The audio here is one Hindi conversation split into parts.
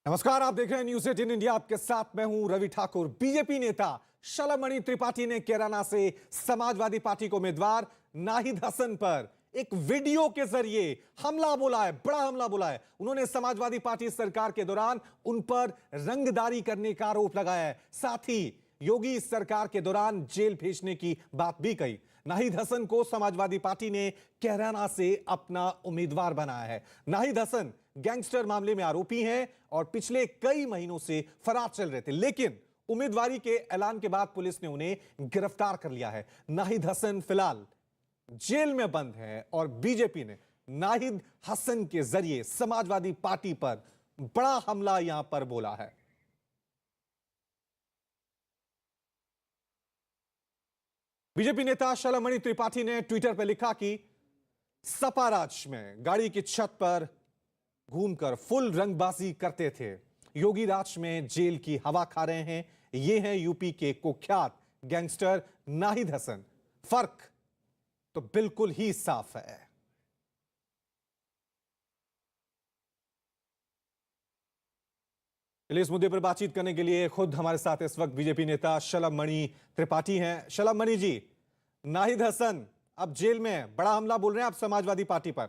नमस्कार, आप देख रहे हैं न्यूज़ 18 इंडिया। आपके साथ मैं हूं रवि ठाकुर। बीजेपी नेता शलमणि त्रिपाठी ने कैराना से समाजवादी पार्टी के उम्मीदवार नाहिद हसन पर एक वीडियो के जरिए हमला बोला है, बड़ा हमला बोला है। उन्होंने समाजवादी पार्टी सरकार के दौरान उन पर रंगदारी करने का आरोप लगाया है। साथ ही योगी सरकार के दौरान जेल भेजने की बात भी कही। नाहिद हसन को समाजवादी पार्टी ने कैराना से अपना उम्मीदवार बनाया है। नाहिद हसन गैंगस्टर मामले में आरोपी हैं और पिछले कई महीनों से फरार चल रहे थे, लेकिन उम्मीदवारी के ऐलान के बाद पुलिस ने उन्हें गिरफ्तार कर लिया है। नाहिद हसन फिलहाल जेल में बंद है और बीजेपी ने नाहिद हसन के जरिए समाजवादी पार्टी पर बड़ा हमला यहां पर बोला है। बीजेपी नेता शलमणि त्रिपाठी ने ट्विटर पर लिखा कि सपा राज में गाड़ी की छत पर घूमकर फुल रंगबाजी करते थे, योगी राज में जेल की हवा खा रहे हैं। ये हैं यूपी के कुख्यात गैंगस्टर नाहिद हसन। फर्क तो बिल्कुल ही साफ है। इस मुद्दे पर बातचीत करने के लिए खुद हमारे साथ इस वक्त बीजेपी नेता शलमणि त्रिपाठी हैं। शलमणि जी, नाहिद हसन अब जेल में है, बड़ा हमला बोल रहे हैं आप समाजवादी पार्टी पर।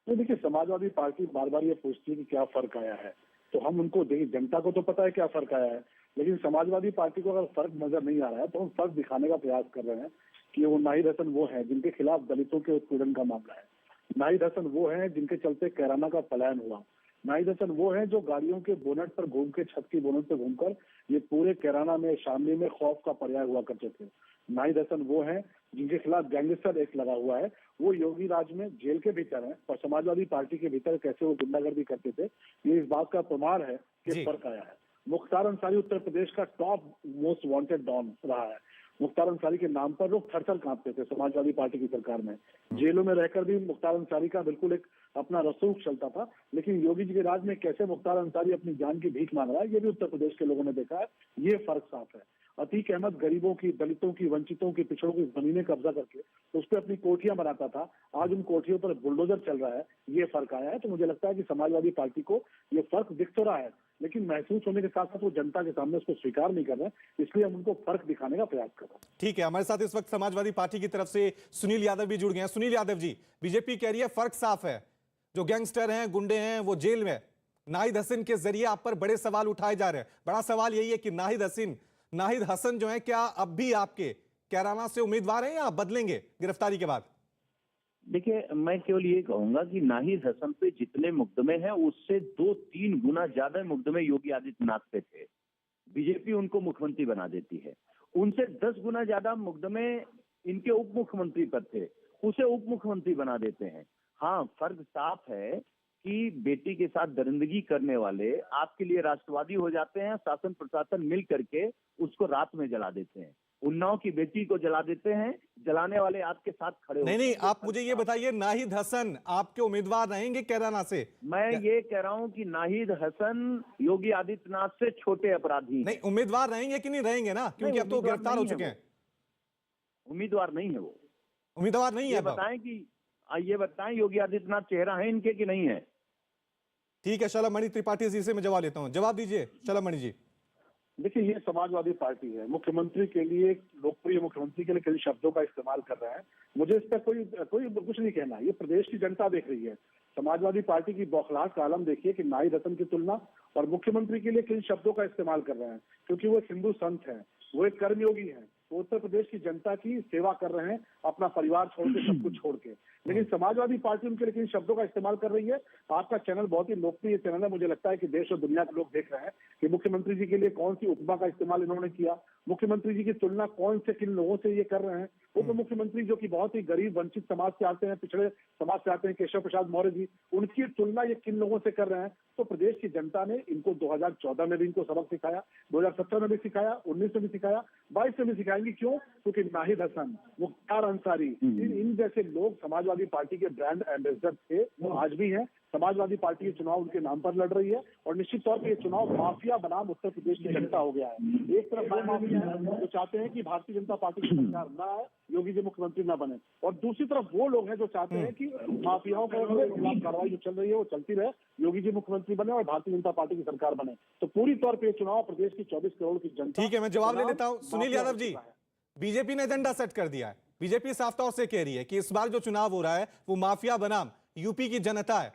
तो देखिए, समाजवादी पार्टी बार बार ये पूछती है कि क्या फर्क आया है, तो हम उनको देखिए, जनता को तो पता है क्या फर्क आया है, लेकिन समाजवादी पार्टी को अगर फर्क नजर नहीं आ रहा है तो हम फर्क दिखाने का प्रयास कर रहे हैं कि वो नाहिद हसन वो हैं जिनके खिलाफ दलितों के उत्पीड़न का मामला है। नाहिद हसन वो हैं जिनके चलते कैराना का पलायन हुआ। नाहिद हसन वो हैं जो गाड़ियों के बोनट पर घूम के, छत की बोनट पर घूमकर ये पूरे कैराना में, शामली में खौफ का पर्याय हुआ करते थे। नाहिद हसन वो हैं जिनके खिलाफ गैंगस्टर एक्ट लगा हुआ है। वो योगी राज में जेल के भीतर हैं और समाजवादी पार्टी के भीतर कैसे वो गुंडागर्दी करते थे, ये इस बात का प्रमाण है कि फर्क आया है। मुख्तार अंसारी उत्तर प्रदेश का टॉप मोस्ट वांटेड डॉन रहा है। मुख्तार अंसारी के नाम पर लोग थर-थर कांपते थे समाजवादी पार्टी की सरकार में। जेलों में रहकर भी मुख्तार अंसारी का बिल्कुल एक अपना रसूख चलता था, लेकिन योगी जी के राज में कैसे मुख्तार अंसारी अपनी जान की भीख मांग रहा है, ये भी उत्तर प्रदेश के लोगों ने देखा है। ये फर्क साफ है। अतीक अहमद गरीबों की, दलितों की, वंचितों की, पिछड़ों की जमीनें कब्जा करके उस पर अपनी कोठियां बनाता था, आज उन कोठियों पर बुलडोजर चल रहा है। ये फर्क आया है। तो मुझे लगता है कि समाजवादी पार्टी को ये फर्क दिख तो रहा है, लेकिन महसूस होने के साथ साथ वो जनता के सामने उसको स्वीकार नहीं कर रहे, इसलिए हम उनको फर्क दिखाने का प्रयास कर रहे हैं। ठीक है, हमारे साथ इस वक्त समाजवादी पार्टी की तरफ से सुनील यादव भी जुड़ गए हैं। सुनील यादव जी, बीजेपी कह रही है फर्क साफ है, जो गैंगस्टर हैं, गुंडे हैं, वो जेल में। नाहिद हसन के जरिए आप पर बड़े सवाल उठाए जा रहे हैं। बड़ा सवाल यही है कि नाहिद हसन जो है, क्या अब भी आपके कैराना से उम्मीदवार हैं या बदलेंगे गिरफ्तारी के बाद? देखिए, मैं केवल ये कहूंगा कि नाहिद हसन पे जितने मुकदमे हैं उससे 2-3 गुना ज्यादा मुकदमे योगी आदित्यनाथ पे थे। बीजेपी उनको मुख्यमंत्री बना देती है। उनसे 10 गुना ज्यादा मुकदमे इनके उप मुख्यमंत्री पर थे, उसे उप मुख्यमंत्री बना देते हैं। हाँ, फर्क साफ है कि बेटी के साथ दरिंदगी करने वाले आपके लिए राष्ट्रवादी हो जाते हैं, शासन प्रशासन मिल करके उसको रात में जला देते हैं। उन्नाव की बेटी को जला देते हैं, जलाने वाले आपके साथ खड़े होते हैं। नहीं, आप मुझे ये बताइए, नाहिद हसन आपके उम्मीदवार रहेंगे कैराना से? मैं ये कह रहा हूं कि नाहिद हसन योगी आदित्यनाथ से छोटे अपराधी नहीं, उम्मीदवार रहेंगे कि नहीं रहेंगे ना, क्योंकि अब तो गिरफ्तार हो चुके हैं। उम्मीदवार नहीं है वो। उम्मीदवार नहीं है। ये बताएं योगी आदित्यनाथ चेहरा है इनके कि नहीं है? ठीक है, शलमणि त्रिपाठी जी से मैं जवाब लेता हूं। जवाब दीजिए शलमणि जी। देखिए, ये समाजवादी पार्टी है, मुख्यमंत्री के लिए, लोकप्रिय मुख्यमंत्री के लिए किन शब्दों का इस्तेमाल कर रहे हैं, मुझे इस पर कोई कुछ नहीं कहना। ये प्रदेश की जनता देख रही है। समाजवादी पार्टी की बौखलाहट का आलम देखिए कि नाहिद हसन की तुलना और मुख्यमंत्री के लिए किन शब्दों का इस्तेमाल कर रहे हैं, क्योंकि वो एक हिंदू संत है, वो एक कर्मयोगी है, वो उत्तर प्रदेश की जनता की सेवा कर रहे हैं, अपना परिवार छोड़ के, सब कुछ छोड़ के। लेकिन समाजवादी पार्टी उनके लिए किन शब्दों का इस्तेमाल कर रही है। आपका चैनल बहुत ही लोकप्रिय चैनल है, मुझे लगता है कि देश और दुनिया के लोग देख रहे हैं कि मुख्यमंत्री जी के लिए कौन सी उपमा का इस्तेमाल इन्होंने किया, मुख्यमंत्री जी की तुलना कौन से किन लोगों से ये कर रहे हैं। उप मुख्यमंत्री जो कि बहुत ही गरीब वंचित समाज से आते हैं, पिछड़े समाज से आते हैं, केशव प्रसाद मौर्य जी, उनकी तुलना ये किन लोगों से कर रहे हैं। तो प्रदेश की जनता ने इनको 2014 में भी इनको सबक सिखाया, 2017 में भी सिखाया, 19 में भी सिखाया, 22 में भी सिखाएंगे। क्यों? क्योंकि नाहिद हसन, मुख्तार अंसारी, इन जैसे लोग समाजवादी पार्टी के ब्रांड एम्बेसडर थे, वो आज भी हैं, समाजवादी पार्टी ये चुनाव उनके नाम पर लड़ रही है और निश्चित तौर पर ये चुनाव माफिया बनाम उत्तर प्रदेश की जनता हो गया है। एक तरफ वो माफिया है जो चाहते हैं कि भारतीय जनता पार्टी की सरकार न आए, योगी जी मुख्यमंत्री न बने, और दूसरी तरफ वो लोग हैं जो चाहते हैं कि माफियाओं के खिलाफ कार्रवाई जो चल रही है वो चलती रहे, योगी जी मुख्यमंत्री बने और भारतीय जनता पार्टी की सरकार बने। तो पूरी तौर पर ये चुनाव प्रदेश की 24 करोड़ की जनता। ठीक है, मैं जवाब ले लेता हूं। सुनील यादव जी, बीजेपी ने एजेंडा सेट कर दिया है। बीजेपी साफ तौर से कह रही है कि इस बार जो चुनाव हो रहा है वो माफिया बनाम यूपी की जनता है।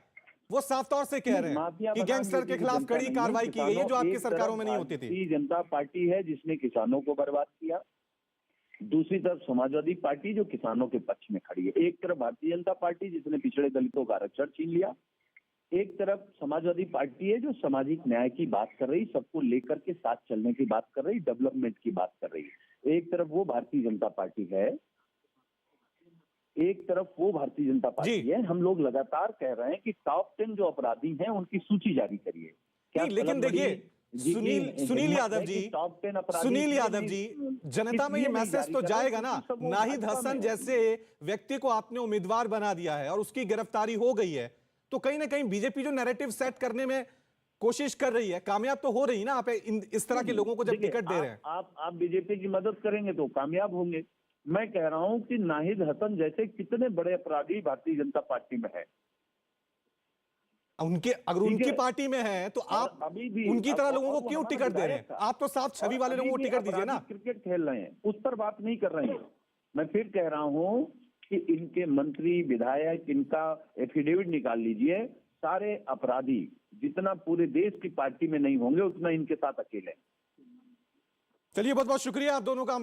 वो साफ तौर से कह रहे हैं कि गैंगस्टर के खिलाफ कड़ी कार्रवाई की गई है जो आपकी सरकारों में नहीं होती थी। भारतीय जनता पार्टी है जिसने किसानों को बर्बाद किया, दूसरी तरफ समाजवादी पार्टी जो किसानों के पक्ष में खड़ी है। एक तरफ भारतीय जनता पार्टी जिसने पिछड़े दलितों का आरक्षण छीन लिया, एक तरफ समाजवादी पार्टी है जो सामाजिक न्याय की बात कर रही, सबको लेकर के साथ चलने की बात कर रही, डेवलपमेंट की बात कर रही। एक तरफ वो भारतीय जनता पार्टी है, एक तरफ वो भारतीय जनता पार्टी है। हम लोग लगातार कह रहे हैं कि टॉप 10 जो अपराधी हैं उनकी सूची जारी करिए। क्या लेकिन देखिए सुनील यादव जी, टॉप 10 अपराधी, सुनील यादव जी, जनता में ये मैसेज तो जाएगा ना। नाहिद हसन जैसे व्यक्ति को आपने उम्मीदवार बना दिया है और उसकी गिरफ्तारी हो गई है, तो कहीं ना कहीं बीजेपी जो नैरेटिव सेट करने में कोशिश कर रही है, कामयाब तो हो रही ना। आप इस तरह के लोगों को जब टिकट दे रहे हैं, आप बीजेपी की मदद करेंगे तो कामयाब होंगे। मैं कह रहा हूं कि नाहिद हसन जैसे कितने बड़े अपराधी भारतीय जनता पार्टी में है। अगर उनकी पार्टी में है तो आप अभी भी उनकी तरह लोगों को क्यों टिकट दे रहे हैं? आप तो साफ छवि वाले लोगों को टिकट दीजिए ना। क्रिकेट खेल रहे हैं, उस पर बात नहीं कर रहे हैं। मैं फिर कह रहा हूं कि इनके मंत्री विधायक, इनका एफिडेविट निकाल लीजिए। सारे अपराधी जितना पूरे देश की पार्टी में नहीं होंगे उतना इनके साथ अकेले। चलिए, बहुत बहुत शुक्रिया आप दोनों का हमारे